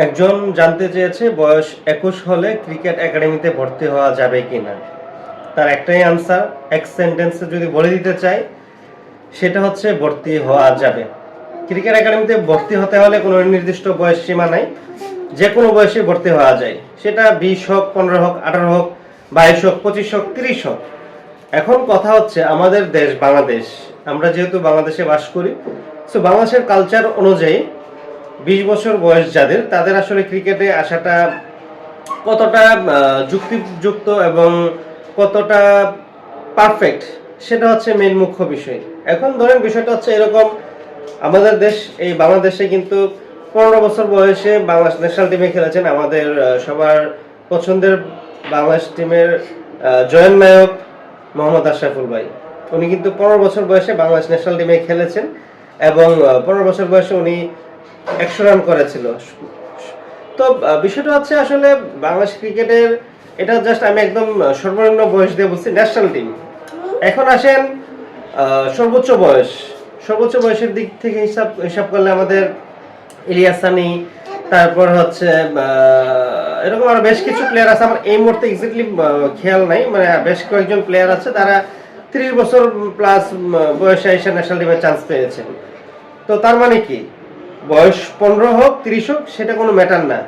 একজন জানতে চেয়েছে বয়স ২১ হলে ক্রিকেট একাডেমিতে ভর্তি হওয়া যাবে কিনা। তার একটাই আনসার, এক সেন্টেন্সে যদি বলে দিতে চাই, সেটা হচ্ছে ভর্তি হওয়া যাবে। ক্রিকেট একাডেমিতে ভর্তি হতে হলে কোনো নির্দিষ্ট বয়স সীমা নাই, যে কোনো বয়সে ভর্তি হওয়া যায়। সেটা ২০ হোক, ১৫ হোক, ১৮ হোক, ২২ হোক, ২৫ হোক, ৩০ হোক। এখন কথা হচ্ছে আমাদের দেশ বাংলাদেশ, আমরা যেহেতু বাংলাদেশে বাস করি, সো বাংলাদেশের কালচার অনুযায়ী ২০ বছর বয়স যাদের, তাদের আসলে ক্রিকেটে আসাটা কতটা যুক্তিযুক্ত এবং কতটা পারফেক্ট, সেটা হচ্ছে মেন মুখ্য বিষয়। এখন ধরেন বিষয়টা হচ্ছে এরকম, আমাদের দেশ, এই বাংলাদেশে কিন্তু ১৫ বছর বয়সে বাংলাদেশ ন্যাশনাল টিমে খেলেছেন আমাদের সবার পছন্দের বাংলাদেশ টিমের জয়েন্ট নায়ক মোহাম্মদ আশরাফুল ভাই। উনি কিন্তু ১৫ বছর বয়সে বাংলাদেশ ন্যাশনাল টিমে খেলেছেন এবং ১৫ বছর বয়সে উনি ১০০ রান করেছিল। তো বিষয়টা হচ্ছে আসলে বাংলাদেশ ক্রিকেটের, এটা জাস্ট আমি একদম সর্বনিম্ন বয়স দিয়ে বলছি ন্যাশনাল টিম। এখন আসেন সর্বোচ্চ বয়সের দিক থেকে হিসাব করলে আমাদের ইলিয়াস সানি, তারপর হচ্ছে এরকম আরো বেশ কিছু প্লেয়ার আছে, আমার এই মুহূর্তে এক্স্যাক্টলি খেয়াল নাই, মানে বেশ কয়েকজন প্লেয়ার আছে তারা ৩০ বছর প্লাস বয়সে এসে ন্যাশনাল টিমে চান্স পেয়েছেন। তো তার মানে কি, বয়স ১৫ হোক ৩০ হোক সেটা কোনো ম্যাটার না,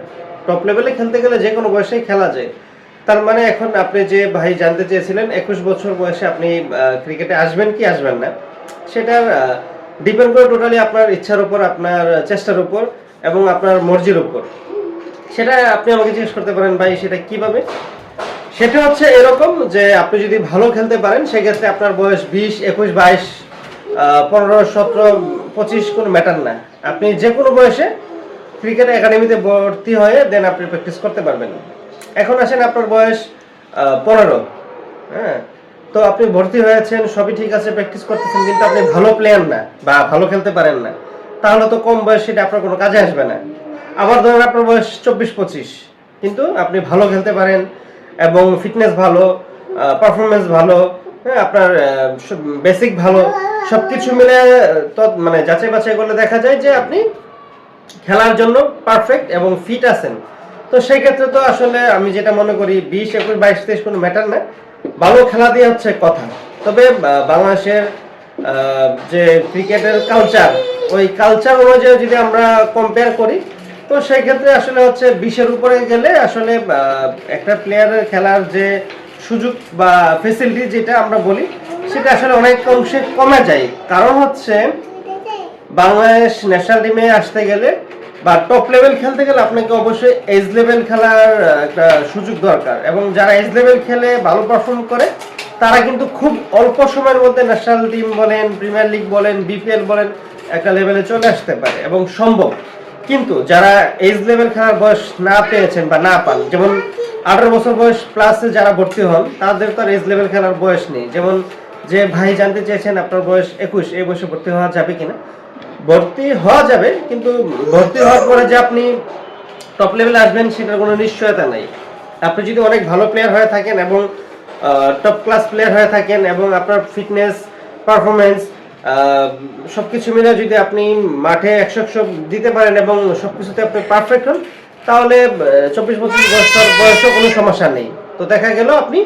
টপ লেভেলে খেলতে গেলে যে কোনো বয়সেই খেলা যায়। তার মানে এখন আপনি যে ভাই জানতে চেয়েছিলেন ২১ বছর বয়সে আপনি ক্রিকেটে আসবেন কি আসবেন না, সেটা ডিপেন্ড করে টোটালি আপনার ইচ্ছার উপর, আপনার চেষ্টার উপর এবং আপনার মর্জির উপর। সেটা আপনি আমাকে জিজ্ঞেস করতে পারেন ভাই সেটা কিভাবে। সেটা হচ্ছে এরকম যে আপনি যদি ভালো খেলতে পারেন সেক্ষেত্রে আপনার বয়স ২০, ২১, ২২, ১৫, ১৭, ২৫ কোনো ম্যাটার না, আপনি যে কোনো বয়সে ক্রিকেট একাডেমিতে ভর্তি হয়ে দেন আপনি প্র্যাকটিস করতে পারবেন। এখন আসেন আপনার বয়স ১৫, হ্যাঁ, তো আপনি ভর্তি হয়েছেন, সবই ঠিক আছে, প্র্যাকটিস করতেছেন, কিন্তু আপনি ভালো প্লেয়ার না বা ভালো খেলতে পারেন না, তাহলে তো কম বয়স সেটা আপনার কোনো কাজে আসবে না। আবার ধরেন আপনার বয়স ২৪-২৫, কিন্তু আপনি ভালো খেলতে পারেন এবং ফিটনেস ভালো, পারফরমেন্স ভালো, হ্যাঁ, আপনার বেসিক ভালো, সবকিছু মিলে তো মানে যাচাই বাছাই করলে দেখা যায় যে আপনি খেলার জন্য পারফেক্ট এবং ফিট আছেন। তো সেই ক্ষেত্রে তো আসলে আমি যেটা মনে করি ২০, ২১, ২২, ২৩ কোনো ম্যাটার না, ভালো খেলা দিয়ে হচ্ছে কথা। তবে বাংলাদেশের যে ক্রিকেটের কালচার, ওই কালচার অনুযায়ী যদি আমরা কম্পেয়ার করি, তো সেই ক্ষেত্রে আসলে হচ্ছে ২০-এর উপরে গেলে আসলে একটা প্লেয়ারের খেলার যে সুযোগ বা ফেসিলিটি যেটা আমরা বলি, সেটা আসলে অনেক অংশে কমে যায়। কারণ হচ্ছে বাংলাদেশ ন্যাশনাল টিমে আসতে গেলে বা টপ লেভেল খেলতে গেলে আপনাকে অবশ্যই এজ লেভেল খেলার একটা সুযোগ দরকার, এবং যারা এজ লেভেল খেলে ভালো পারফর্ম করে তারা কিন্তু খুব অল্প সময়ের মধ্যে ন্যাশনাল টিম বলেন, প্রিমিয়ার লিগ বলেন, বিপিএল বলেন, একটা লেভেলে চলে আসতে পারে এবং সম্ভব। কিন্তু যারা এজ লেভেল খেলার বয়স না পেয়েছেন বা না পান, যেমন ১৮ বছর বয়স প্লাসে যারা ভর্তি হন, তাদের তো আর এজ লেভেল খেলার বয়স নেই। যেমন যে ভাই জানতে চেয়েছেন আপনার বয়স ২১, এই বয়সে ভর্তি হওয়া যাবে কিনা, ভর্তি হওয়া যাবে, কিন্তু ভর্তি হওয়ার পরে যে আপনি টপ লেভেলে আসবেন সেটার কোনো নিশ্চয়তা নাই। আপনি যদি অনেক ভালো প্লেয়ার হয়ে থাকেন এবং টপ ক্লাস প্লেয়ার হয়ে থাকেন এবং আপনার ফিটনেস, পারফরমেন্স সবকিছু মিলে যদি আপনি মাঠে ১০০ দিতে পারেন এবং সবকিছুতে আপনি পারফেক্ট হন, তাহলে ২৪ বছর বয়সেও কোনো সমস্যা নেই। তো দেখা গেল আপনি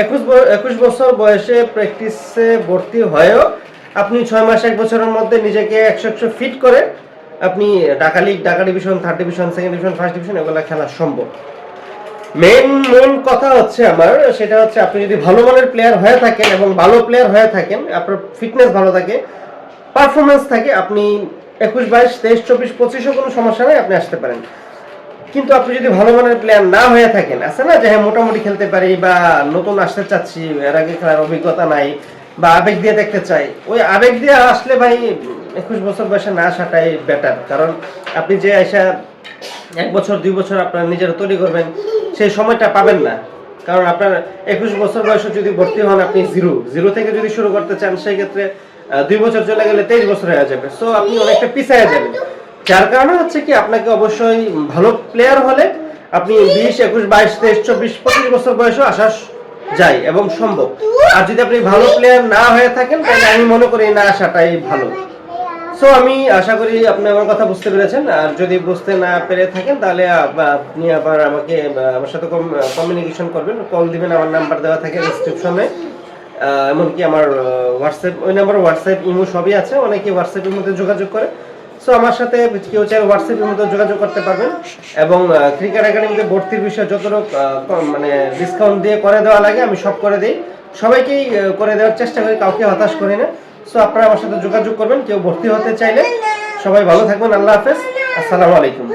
২১ বছর বয়সে প্র্যাকটিসে ভর্তি হয়েও আপনি ৬ মাস ১ বছরের মধ্যে নিজেকে ১০০ ফিট করে আপনি Dhaka league, Dhaka division, third division, second division, first division এগুলো খেলা সম্ভব। মূল কথা হচ্ছে আমার, সেটা হচ্ছে আপনি যদি ভালো মানের প্লেয়ার হয়ে থাকেন এবং ভালো প্লেয়ার হয়ে থাকেন, আপনার ফিটনেস ভালো থাকে, পারফরমেন্স থাকে, আপনি ২১, ২২, ২৩, ২৪, ২৫ও কোনো সমস্যা নেই, আপনি আসতে পারেন। কিন্তু আপনি যদি ভালো মানের প্লেয়ার না হয়ে থাকেন, আছে না যে হ্যাঁ মোটামুটি খেলতে পারি বা নতুন আসতে চাচ্ছি, এর আগে খেলার অভিজ্ঞতা নাই বা আবেগ দিয়ে দেখতে চাই, ওই আবেগ দিয়ে আসলে ভাই ২১ বছর বয়সে না আসাটাই বেটার। কারণ আপনি যে আইসা ১ বছর ২ বছর আপনার নিজের তৈরি করবেন, সেই সময়টা পাবেন না। কারণ আপনার ২১ বছর বয়সে যদি ভর্তি হন, আপনি জিরো থেকে যদি শুরু করতে চান, সেই ক্ষেত্রে ২ বছর চলে গেলে ২৩ বছর হয়ে যাবে, সো আপনি অনেকটা পিছিয়ে যাবেন। যার কারণে হচ্ছে কি আপনাকে অবশ্যই ভালো প্লেয়ার হলে আপনি ২০, ২১, ২২, ২৩, ২৪, ২৫ বছর বয়সেও আসা যায় এবং সম্ভব। আর যদি আপনি ভালো প্লেয়ার না হয়ে থাকেন, তাহলে আমি মনে করি না আসাটাই ভালো। সো আমি আশা করি আপনি আমার কথা বুঝতে পেরেছেন। আর যদি বুঝতে না পেরে থাকেন তাহলে আপনি আবার আমাকে আমার সাথে কমিউনিকেশন করবেন, কল দিবেন। আমার নাম্বার দেওয়া থাকে ডেসক্রিপশনে, এমনকি আমার হোয়াটসঅ্যাপ, ওই নাম্বার হোয়াটসঅ্যাপ ইমো সবই আছে। অনেকে হোয়াটসঅ্যাপের মধ্যে যোগাযোগ করে। সো আমার সাথে কেউ চাইলে হোয়াটসঅ্যাপের মধ্যে যোগাযোগ করতে পারবেন। এবং ক্রিকেট একাডেমিতে ভর্তির বিষয়ে যতটুকু মানে ডিসকাউন্ট দিয়ে করে দেওয়া লাগে আমি সব করে দিই, সবাইকেই করে দেওয়ার চেষ্টা করি, কাউকে হতাশ করি না। সো আপনারা আমার সাথে যোগাযোগ করবেন কেউ ভর্তি হতে চাইলে। সবাই ভালো থাকবেন, আল্লাহ হাফেজ, আসসালামু আলাইকুম।